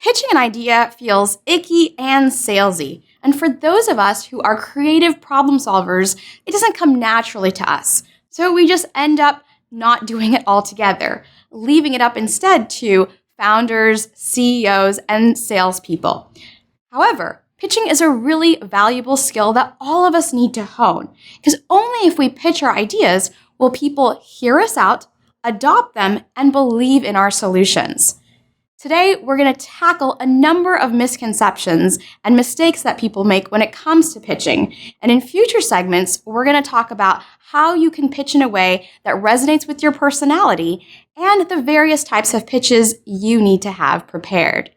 Pitching an idea feels icky and salesy. And for those of us who are creative problem solvers, it doesn't come naturally to us. So we just end up not doing it altogether, leaving it up instead to founders, CEOs, and salespeople. However, pitching is a really valuable skill that all of us need to hone, because only if we pitch our ideas will people hear us out, adopt them, and believe in our solutions. Today, we're going to tackle a number of misconceptions and mistakes that people make when it comes to pitching. And in future segments, we're going to talk about how you can pitch in a way that resonates with your personality and the various types of pitches you need to have prepared.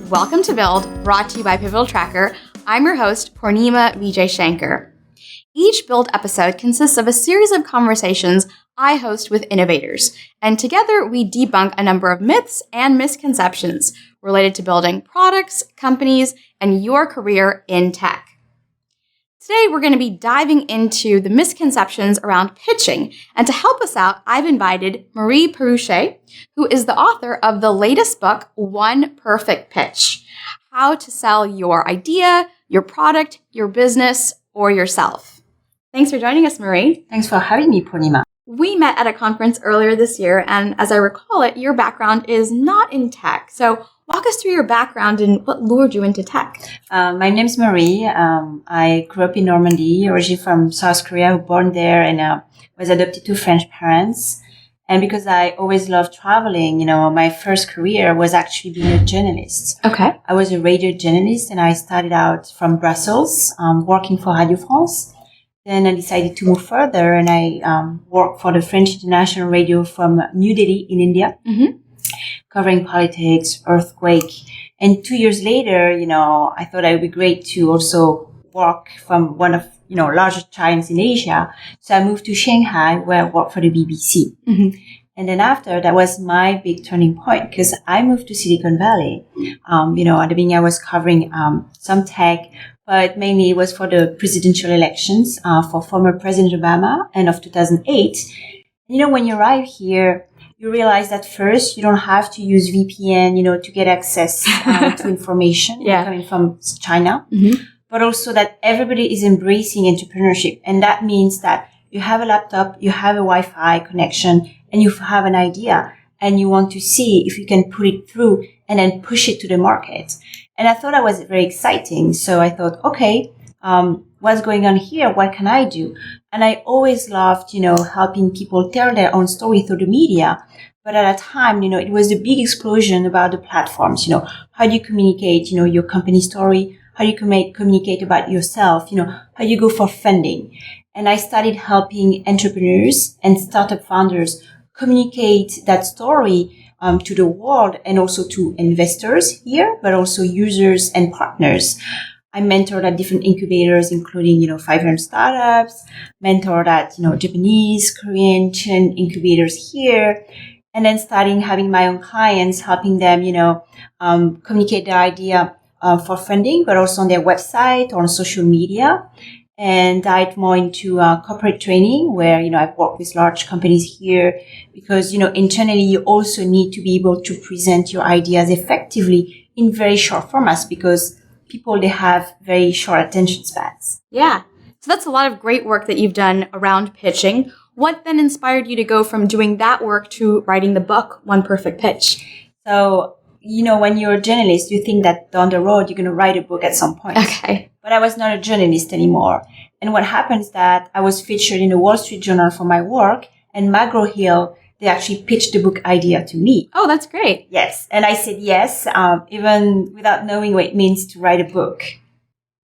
Welcome to Build, brought to you by Pivotal Tracker. I'm your host, Purnima Vijay Shankar. Each Build episode consists of a series of conversations I host with innovators, and together we debunk a number of myths and misconceptions related to building products, companies, and your career in tech. Today we're going to be diving into the misconceptions around pitching, and to help us out, I've invited Marie Peruchet, who is the author of the latest book, One Perfect Pitch: How to Sell Your Idea, Your Product, Your Business, or Yourself. Thanks for joining us, Marie. Thanks for having me, Purnima. We met at a conference earlier this year, and as I recall it, your background is not in tech. So walk us through your background and what lured you into tech. My name's Marie. I grew up in Normandy, originally from South Korea, born there, and was adopted to French parents. And because I always loved traveling, my first career was actually being a journalist. Okay. I was a radio journalist, and I started out from Brussels, working for Radio France. Then I decided to move further, and I worked for the French International Radio from New Delhi in India, covering politics, earthquake. And 2 years later, I thought it would be great to also work from one of, largest giants in Asia. So I moved to Shanghai, where I worked for the BBC. And then after, that was my big turning point, because I moved to Silicon Valley. At the beginning, I was covering some tech, but mainly it was for the presidential elections for former President Obama, end of 2008. When you arrive here, you realize that first, you don't have to use VPN, to get access to information coming from China, but also that everybody is embracing entrepreneurship. And that means that you have a laptop, you have a Wi-Fi connection, and you have an idea, and you want to see if you can put it through and then push it to the market. And I thought that was very exciting. So I thought, okay, what's going on here? What can I do? And I always loved, helping people tell their own story through the media. But at that time, it was a big explosion about the platforms. How do you communicate, your company story? How do you communicate about yourself? How do you go for funding? And I started helping entrepreneurs and startup founders communicate that story to the world, and also to investors here, but also users and partners. I mentored at different incubators, including, 500 startups, mentored at, Japanese, Korean, Chilean incubators here, and then starting having my own clients, helping them, communicate their idea for funding, but also on their website or on social media. And dive more into corporate training, where, I've worked with large companies here, because, internally you also need to be able to present your ideas effectively in very short formats, because people, they have very short attention spans. Yeah. So that's a lot of great work that you've done around pitching. What then inspired you to go from doing that work to writing the book, One Perfect Pitch? So, when you're a journalist, you think that down the road, you're going to write a book at some point. Okay. But I was not a journalist anymore. And what happened is that I was featured in the Wall Street Journal for my work, and McGraw-Hill, they actually pitched the book idea to me. Oh, that's great. Yes. And I said yes, even without knowing what it means to write a book.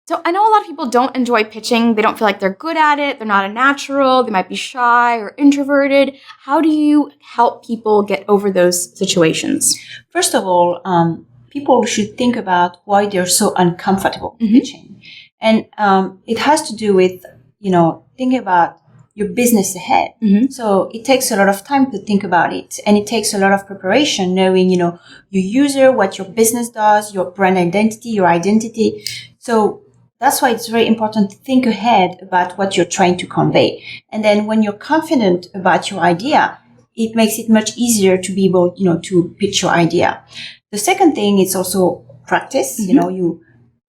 So I know a lot of people don't enjoy pitching. They don't feel like they're good at it. They're not a natural. They might be shy or introverted. How do you help people get over those situations? First of all, people should think about why they're so uncomfortable pitching. And it has to do with, thinking about your business ahead. So it takes a lot of time to think about it. And it takes a lot of preparation, knowing, your user, what your business does, your brand identity, your identity. So that's why it's very important to think ahead about what you're trying to convey. And then when you're confident about your idea, it makes it much easier to be able, to pitch your idea. The second thing is also practice. Mm-hmm. You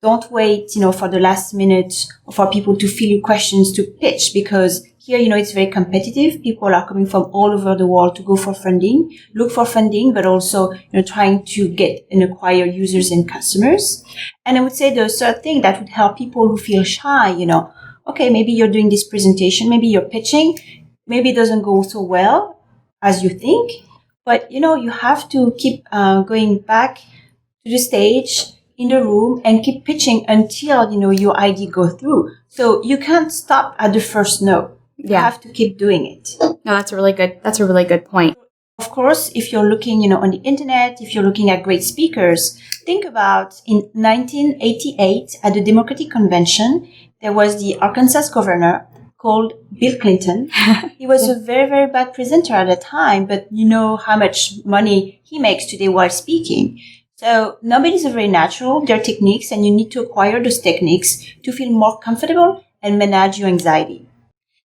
don't wait, for the last minute or for people to fill you questions to pitch, because here, it's very competitive. People are coming from all over the world to look for funding, but also, trying to get and acquire users and customers. And I would say the third thing that would help people who feel shy, okay, maybe you're doing this presentation, maybe you're pitching, maybe it doesn't go so well as you think, but, you have to keep going back to the stage in the room and keep pitching until, your idea goes through. So you can't stop at the first no. You have to keep doing it. No, that's a really good point. Of course, if you're looking, on the internet, if you're looking at great speakers, think about in 1988 at the Democratic Convention, there was the Arkansas governor called Bill Clinton. He was a very, very bad presenter at the time, but you know how much money he makes today while speaking. So nobody's very natural. There are techniques, and you need to acquire those techniques to feel more comfortable and manage your anxiety.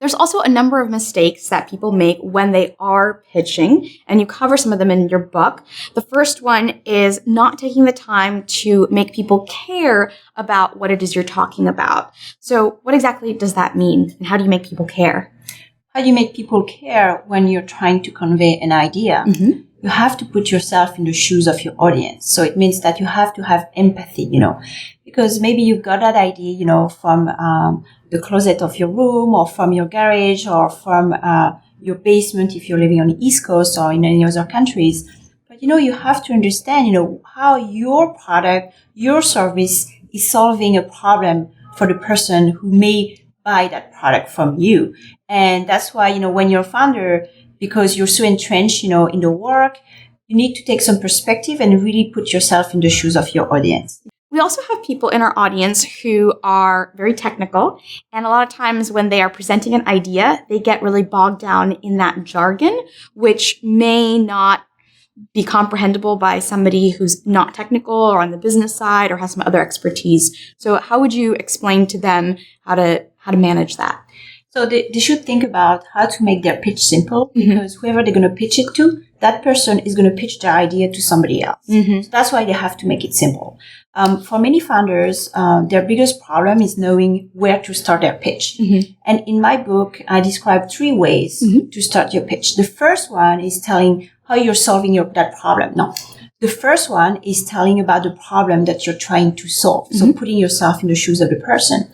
There's also a number of mistakes that people make when they are pitching, and you cover some of them in your book. The first one is not taking the time to make people care about what it is you're talking about. So what exactly does that mean, and how do you make people care? How do you make people care when you're trying to convey an idea? Mm-hmm. You have to put yourself in the shoes of your audience. So it means that you have to have empathy, because maybe you've got that idea, from the closet of your room, or from your garage, or from your basement if you're living on the East Coast or in any other countries. But, you have to understand, how your product, your service is solving a problem for the person who may buy that product from you. And that's why, when you're a founder, because you're so entrenched, in the work, you need to take some perspective and really put yourself in the shoes of your audience. We also have people in our audience who are very technical, and a lot of times when they are presenting an idea, they get really bogged down in that jargon, which may not be comprehensible by somebody who's not technical or on the business side or has some other expertise. So how would you explain to them how to manage that? So they should think about how to make their pitch simple, because whoever they're going to pitch it to, that person is going to pitch their idea to somebody else. Mm-hmm. So that's why they have to make it simple. For many founders, their biggest problem is knowing where to start their pitch. Mm-hmm. And in my book, I describe 3 ways to start your pitch. The first one is telling how you're solving that problem. No. The first one is telling about the problem that you're trying to solve. So putting yourself in the shoes of the person.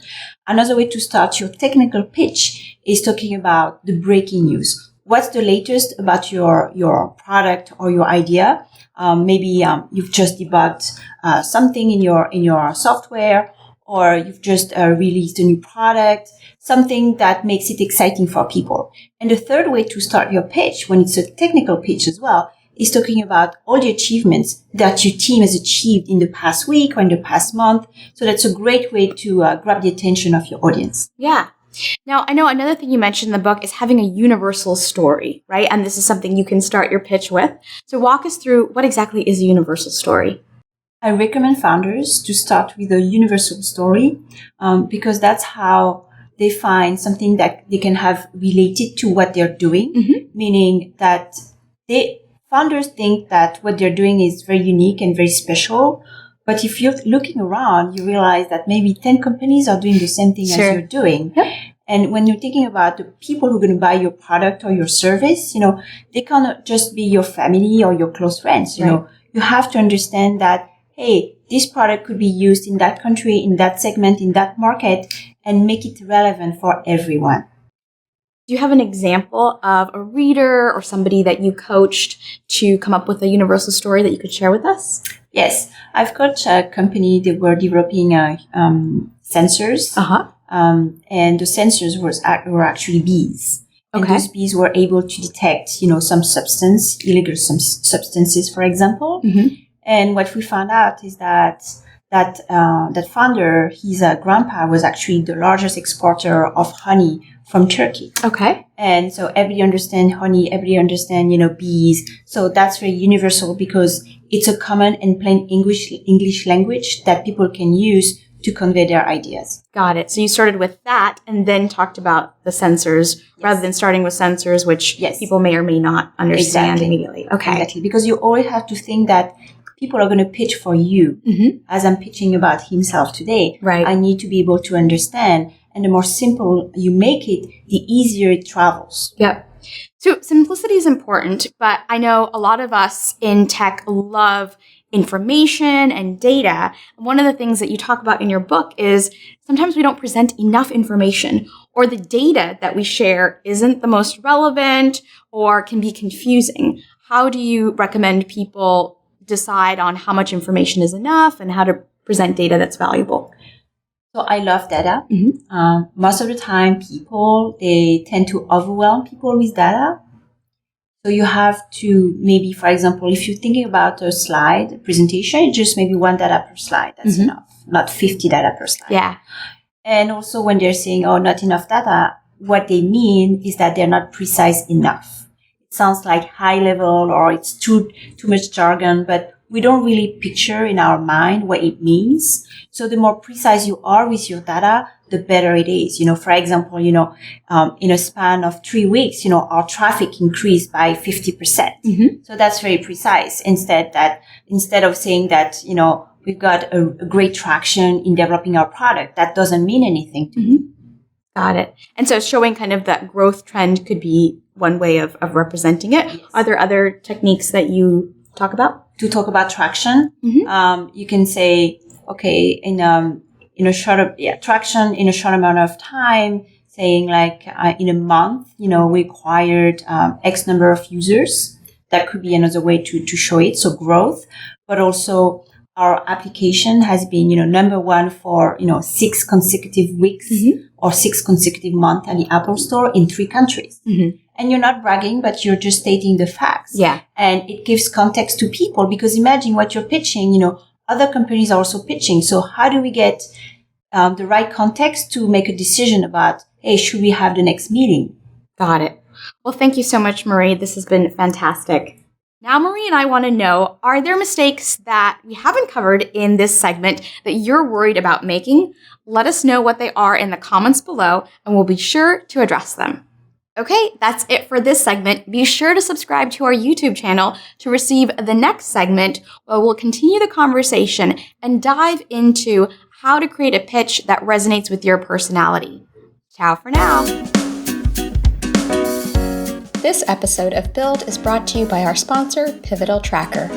Another way to start your technical pitch is talking about the breaking news. What's the latest about your product or your idea? Maybe you've just debugged something in your software, or you've just released a new product, something that makes it exciting for people. And the third way to start your pitch, when it's a technical pitch as well, is talking about all the achievements that your team has achieved in the past week or in the past month. So that's a great way to grab the attention of your audience. Yeah. Now, I know another thing you mentioned in the book is having a universal story, right? And this is something you can start your pitch with. So walk us through what exactly is a universal story. I recommend founders to start with a universal story because that's how they find something that they can have related to what they're doing, meaning that founders think that what they're doing is very unique and very special. But if you're looking around, you realize that maybe 10 companies are doing the same thing as you're doing. Yep. And when you're thinking about the people who are going to buy your product or your service, they cannot just be your family or your close friends. You have to understand that, hey, this product could be used in that country, in that segment, in that market, and make it relevant for everyone. Do you have an example of a reader or somebody that you coached to come up with a universal story that you could share with us? Yes, I've coached a company that were developing sensors, and the sensors were actually bees. Okay. And those bees were able to detect, some illegal substances, for example. And what we found out is that founder, his grandpa was actually the largest exporter of honey from Turkey. Okay. And so everybody understand honey, everybody understand, bees. So that's very universal because it's a common and plain English language that people can use to convey their ideas. Got it. So you started with that and then talked about the sensors rather than starting with sensors, which people may or may not understand immediately. Okay. Exactly. Because you always have to think that people are going to pitch for you. As I'm pitching about himself today, right. I need to be able to understand. And the more simple you make it, the easier it travels. Yep. So simplicity is important, but I know a lot of us in tech love information and data. One of the things that you talk about in your book is sometimes we don't present enough information, or the data that we share isn't the most relevant or can be confusing. How do you recommend people decide on how much information is enough and how to present data that's valuable? So I love data. Most of the time, they tend to overwhelm people with data. So you have to maybe, for example, if you're thinking about a slide presentation, just maybe one data per slide. That's enough, not 50 data per slide. Yeah. And also when they're saying, oh, not enough data, what they mean is that they're not precise enough. It sounds like high level or it's too much jargon, but we don't really picture in our mind what it means. So the more precise you are with your data, the better it is. For example, in a span of 3 weeks, our traffic increased by 50%. So that's very precise. Instead of saying that, we've got a great traction in developing our product, that doesn't mean anything to me. Got it. And so showing kind of that growth trend could be one way of representing it. Yes. Are there other techniques that you talk about? To talk about traction, you can say, okay, traction in a short amount of time, saying like in a month, we acquired X number of users. That could be another way to show it. So growth, but also our application has been, number one for, 6 consecutive weeks or 6 consecutive months at the Apple Store in 3 countries. And you're not bragging, but you're just stating the facts. Yeah. And it gives context to people because imagine what you're pitching, other companies are also pitching. So how do we get the right context to make a decision about, hey, should we have the next meeting? Got it. Well, thank you so much, Marie. This has been fantastic. Now, Marie and I want to know, are there mistakes that we haven't covered in this segment that you're worried about making? Let us know what they are in the comments below, and we'll be sure to address them. Okay, that's it for this segment. Be sure to subscribe to our YouTube channel to receive the next segment where we'll continue the conversation and dive into how to create a pitch that resonates with your personality. Ciao for now. This episode of Build is brought to you by our sponsor, Pivotal Tracker.